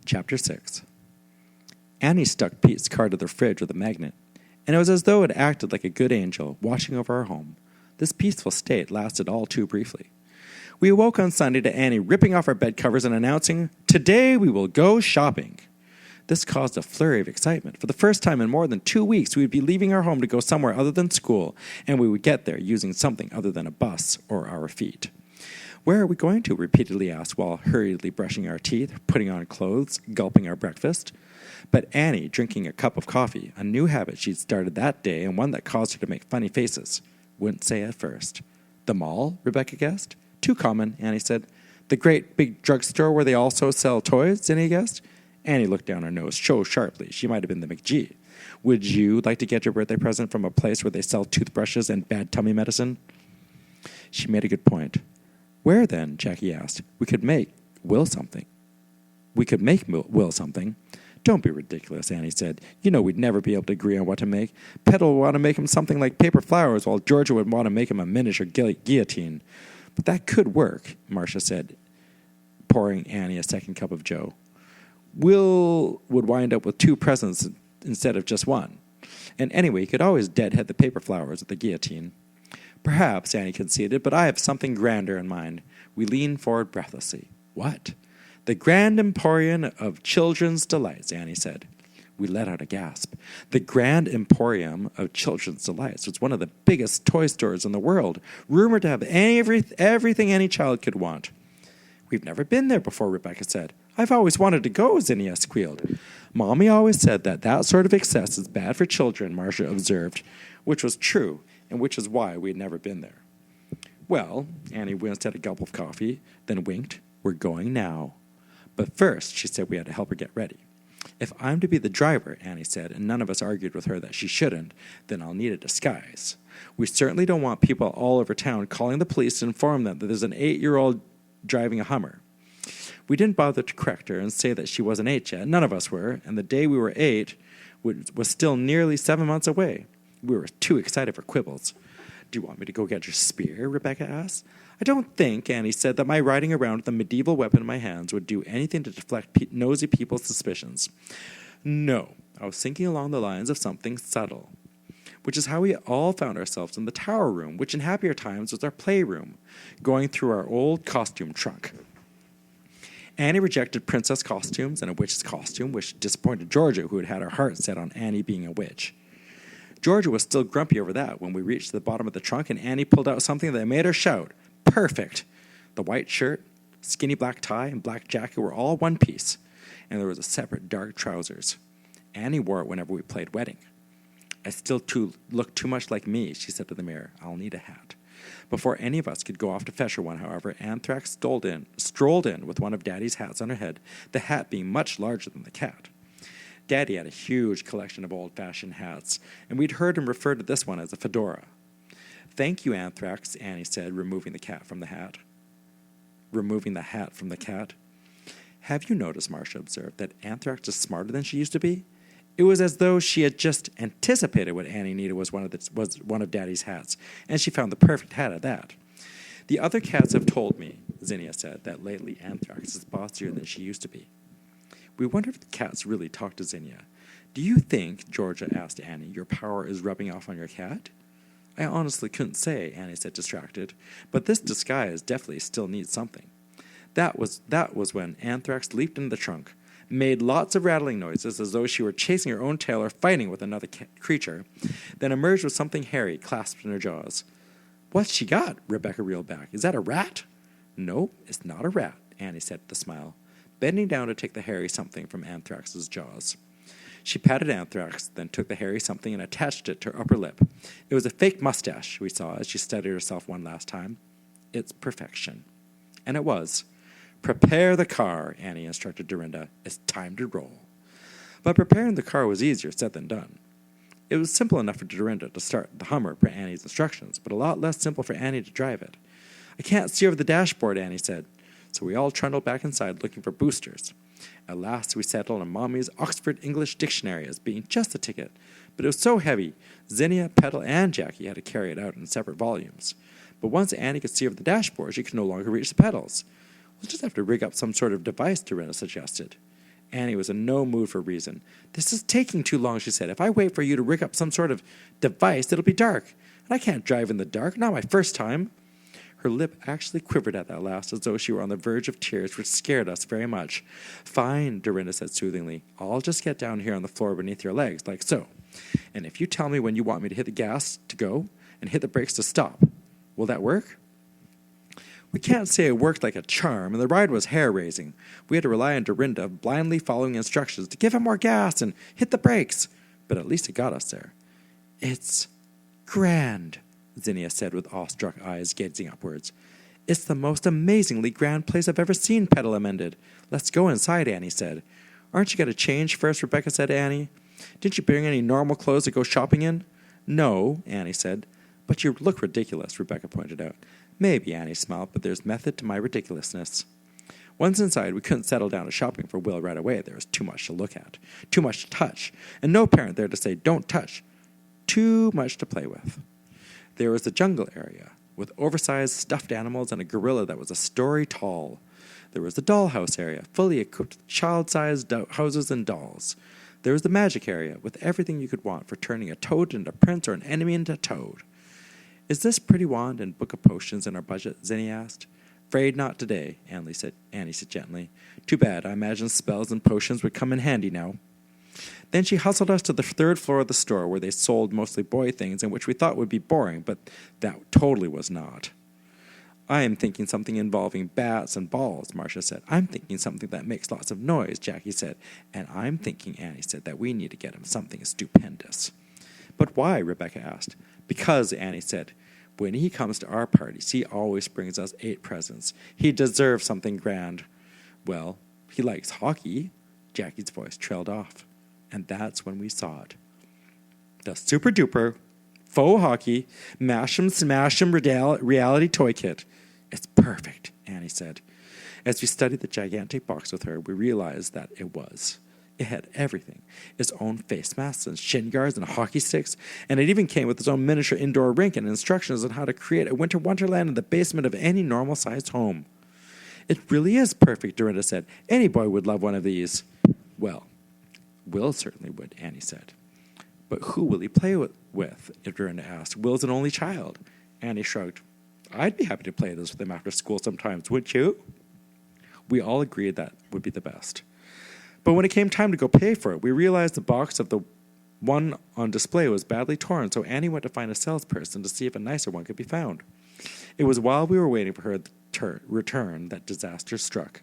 Chapter 6. Annie stuck Pete's car to the fridge with a magnet, and it was as though it acted like a good angel watching over our home. This peaceful state lasted all too briefly. We awoke on Sunday to Annie ripping off our bed covers and announcing, "Today we will go shopping." This caused a flurry of excitement. For the first time in more than 2 weeks, we would be leaving our home to go somewhere other than school, and we would get there using something other than a bus or our feet. "Where are we going to?" repeatedly asked while hurriedly brushing our teeth, putting on clothes, gulping our breakfast. But Annie, drinking a cup of coffee, a new habit she'd started that day and one that caused her to make funny faces, wouldn't say at first. "The mall?" Rebecca guessed. "Too common," Annie said. "The great big drugstore where they also sell toys?" Zinnia guessed. Annie looked down her nose so sharply she might have been the McGee. "Would you like to get your birthday present from a place where they sell toothbrushes and bad tummy medicine?" She made a good point. "Where then?" Jackie asked. We could make Will something." "Don't be ridiculous," Annie said. "You know we'd never be able to agree on what to make. Petal would want to make him something like paper flowers, while Georgia would want to make him a miniature guillotine." "But that could work," Marcia said, pouring Annie a second cup of joe. "Will would wind up with 2 presents instead of just 1. And anyway, he could always deadhead the paper flowers with the guillotine." "Perhaps," Annie conceded, "but I have something grander in mind." We leaned forward breathlessly. "What?" "The Grand Emporium of Children's Delights," Annie said. We let out a gasp. The Grand Emporium of Children's Delights was one of the biggest toy stores in the world, rumored to have everything any child could want. "We've never been there before," Rebecca said. "I've always wanted to go," Zinnia squealed. "Mommy always said that sort of excess is bad for children," Marcia observed, which was true, and which is why we had never been there. "Well," Annie winced at a gulp of coffee, then winked, "we're going now." But first, she said we had to help her get ready. "If I'm to be the driver," Annie said, and none of us argued with her that she shouldn't, "then I'll need a disguise. We certainly don't want people all over town calling the police to inform them that there's an 8-year-old driving a Hummer." We didn't bother to correct her and say that she wasn't 8 yet. None of us were, and the day we were 8 was still nearly 7 months away. We were too excited for quibbles. "Do you want me to go get your spear?" Rebecca asked. "I don't think," Annie said, "that my riding around with a medieval weapon in my hands would do anything to deflect nosy people's suspicions." "No, I was thinking along the lines of something subtle." Which is how we all found ourselves in the tower room, which in happier times was our playroom, going through our old costume trunk. Annie rejected princess costumes and a witch's costume, which disappointed Georgia, who had had her heart set on Annie being a witch. Georgia was still grumpy over that when we reached the bottom of the trunk and Annie pulled out something that made her shout, "Perfect!" The white shirt, skinny black tie, and black jacket were all one piece, and there was a separate dark trousers. Annie wore it whenever we played wedding. "I still look too much like me," she said to the mirror. "I'll need a hat." Before any of us could go off to fetch her one, however, Anthrax strolled in with one of Daddy's hats on her head, the hat being much larger than the cat. Daddy had a huge collection of old-fashioned hats, and we'd heard him refer to this one as a fedora. "Thank you, Anthrax," Annie said, removing the hat from the cat. "Have you noticed," Marcia observed, "that Anthrax is smarter than she used to be?" It was as though she had just anticipated what Annie needed was one of Daddy's hats, and she found the perfect hat at that. "The other cats have told me," Zinnia said, "that lately Anthrax is bossier than she used to be." We wondered if the cats really talked to Zinnia. "Do you think," Georgia asked Annie, "your power is rubbing off on your cat?" "I honestly couldn't say," Annie said, distracted, "but this disguise definitely still needs something." That was when Anthrax leaped into the trunk, made lots of rattling noises as though she were chasing her own tail or fighting with another creature, then emerged with something hairy clasped in her jaws. "What's she got?" Rebecca reeled back. "Is that a rat?" "No, it's not a rat," Annie said with a smile, bending down to take the hairy something from Anthrax's jaws. She patted Anthrax, then took the hairy something and attached it to her upper lip. It was a fake mustache, we saw as she studied herself one last time. It's perfection. And it was. "Prepare the car," Annie instructed Dorinda. "It's time to roll." But preparing the car was easier said than done. It was simple enough for Dorinda to start the Hummer per Annie's instructions, but a lot less simple for Annie to drive it. "I can't see over the dashboard," Annie said, so we all trundled back inside looking for boosters. At last we settled on Mommy's Oxford English Dictionary as being just the ticket, but it was so heavy, Zinnia, Petal, and Jackie had to carry it out in separate volumes. But once Annie could see over the dashboard, she could no longer reach the pedals. "We'll just have to rig up some sort of device," Dorinda suggested. Annie was in no mood for reason. "This is taking too long," she said. "If I wait for you to rig up some sort of device, it'll be dark. And I can't drive in the dark, not my first time." Her lip actually quivered at that last, as though she were on the verge of tears, which scared us very much. "Fine," Dorinda said soothingly. "I'll just get down here on the floor beneath your legs, like so. And if you tell me when you want me to hit the gas to go and hit the brakes to stop, will that work?" We can't say it worked like a charm, and the ride was hair-raising. We had to rely on Dorinda blindly following instructions to give him more gas and hit the brakes. But at least it got us there. "It's grand," Zinnia said with awestruck eyes gazing upwards. "It's the most amazingly grand place I've ever seen," Petal amended. "Let's go inside," Annie said. "Aren't you going to change first?" Rebecca said to Annie. "Didn't you bring any normal clothes to go shopping in?" "No," Annie said. "But you look ridiculous," Rebecca pointed out. "Maybe," Annie smiled, "but there's method to my ridiculousness." Once inside, we couldn't settle down to shopping for Will right away. There was too much to look at, too much to touch, and no parent there to say, "Don't touch." Too much to play with. There was the jungle area, with oversized stuffed animals and a gorilla that was a story tall. There was the dollhouse area, fully equipped with child-sized houses and dolls. There was the magic area, with everything you could want for turning a toad into a prince or an enemy into a toad. "Is this pretty wand and book of potions in our budget?" Zinnia asked. "Afraid not today," Annie said gently. "Too bad. I imagine spells and potions would come in handy now." Then she hustled us to the third floor of the store, where they sold mostly boy things, and which we thought would be boring, but that totally was not. "I am thinking something involving bats and balls," Marcia said. "I'm thinking something that makes lots of noise," Jackie said. "And I'm thinking," Annie said, "that we need to get him something stupendous." "But why?" Rebecca asked. "Because," Annie said, "when he comes to our parties, he always brings us 8 presents. He deserves something grand." "Well, he likes hockey." Jackie's voice trailed off. And that's when we saw it. The super-duper, faux hockey, mash-em, smash-em reality toy kit. "It's perfect," Annie said. As we studied the gigantic box with her, we realized that it was. It had everything. Its own face masks and shin guards and hockey sticks, and it even came with its own miniature indoor rink and instructions on how to create a winter wonderland in the basement of any normal-sized home. "It really is perfect," Dorinda said. "Any boy would love one of these." "Well, Will certainly would," Annie said. "But who will he play with?" Dorinda asked. "Will's an only child." Annie shrugged. "I'd be happy to play this with him after school sometimes, wouldn't you?" We all agreed that would be the best. But when it came time to go pay for it, we realized the box of the one on display was badly torn, so Annie went to find a salesperson to see if a nicer one could be found. It was while we were waiting for her return that disaster struck.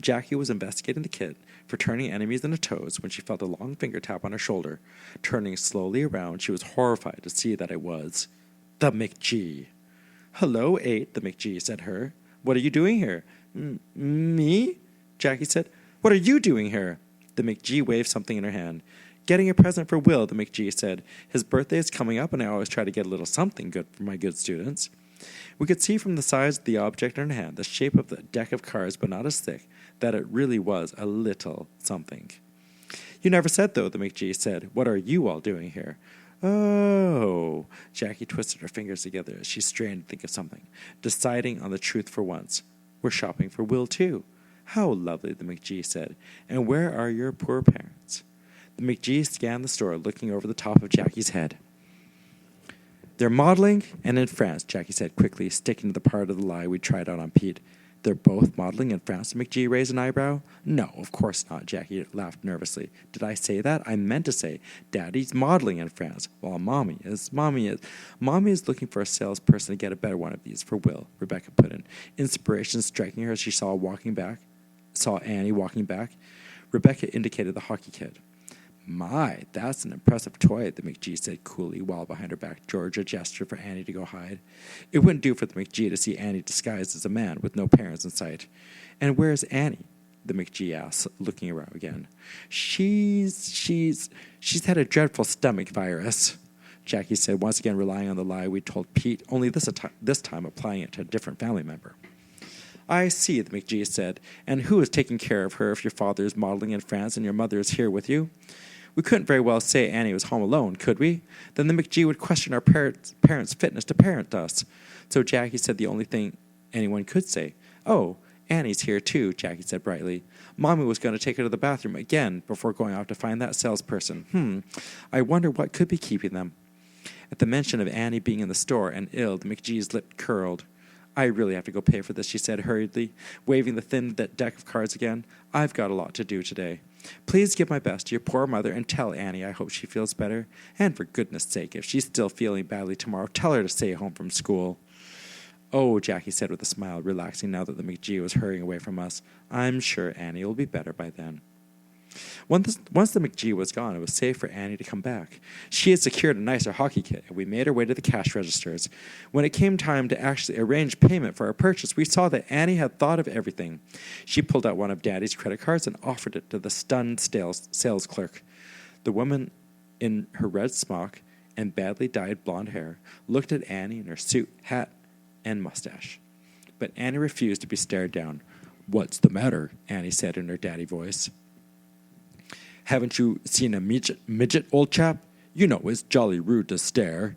Jackie was investigating the kit for turning enemies into toads when she felt a long finger tap on her shoulder. Turning slowly around, she was horrified to see that it was the McGee. "Hello, 8, the McGee said her. "What are you doing here?" Me?" Jackie said. "What are you doing here?" The McGee waved something in her hand. "Getting a present for Will," the McGee said. "His birthday is coming up, and I always try to get a little something good for my good students." We could see from the size of the object in her hand, the shape of the deck of cards, but not as thick, that it really was a little something. "You never said, though," the McGee said. "What are you all doing here?" "Oh." Jackie twisted her fingers together as she strained to think of something, deciding on the truth for once. "We're shopping for Will, too." "How lovely," the McGee said. "And where are your poor parents?" The McGee scanned the store, looking over the top of Jackie's head. "They're modeling and in France," Jackie said quickly, sticking to the part of the lie we tried out on Pete. "They're both modeling in France?" McGee raised an eyebrow. "No, of course not," Jackie laughed nervously. "Did I say that? I meant to say Daddy's modeling in France, while Mommy is looking for a salesperson to get a better one of these for Will," Rebecca put in, inspiration striking her as she saw Annie walking back. Rebecca indicated the hockey kit. "My, that's an impressive toy," the McGee said coolly, while behind her back Georgia gestured for Annie to go hide. It wouldn't do for the McGee to see Annie disguised as a man with no parents in sight. "And where's Annie?" the McGee asked, looking around again. She's had a dreadful stomach virus," Jackie said, once again relying on the lie we told Pete, only this time applying it to a different family member. "I see," the McGee said. "And who is taking care of her if your father is modeling in France and your mother is here with you?" We couldn't very well say Annie was home alone, could we? Then the McGee would question our parents' fitness to parent us. So Jackie said the only thing anyone could say. "Oh, Annie's here, too, Jackie said brightly. Mommy was going to take her to the bathroom again before going off to find that salesperson. I wonder what could be keeping them. At the mention of Annie being in the store and ill, the McGee's lip curled. I really have to go pay for this, she said hurriedly, waving the thin deck of cards again. I've got a lot to do today. Please give my best to your poor mother and tell Annie I hope she feels better. And for goodness sake, if she's still feeling badly tomorrow, tell her to stay home from school. Oh, Jackie said with a smile, relaxing now that the McGee was hurrying away from us. I'm sure Annie will be better by then. Once the McGee was gone, it was safe for Annie to come back. She had secured a nicer hockey kit, and we made our way to the cash registers. When it came time to actually arrange payment for our purchase, we saw that Annie had thought of everything. She pulled out one of Daddy's credit cards and offered it to the stunned sales clerk. The woman in her red smock and badly dyed blonde hair looked at Annie in her suit, hat, and mustache. But Annie refused to be stared down. What's the matter? Annie said in her daddy voice. Haven't you seen a midget, old chap? You know it's jolly rude to stare.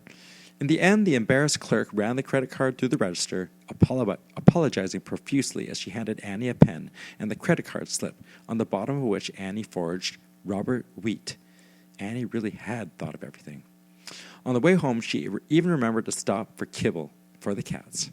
In the end, the embarrassed clerk ran the credit card through the register, apologizing profusely as she handed Annie a pen and the credit card slip, on the bottom of which Annie forged Robert Wheat. Annie really had thought of everything. On the way home, she even remembered to stop for kibble for the cats.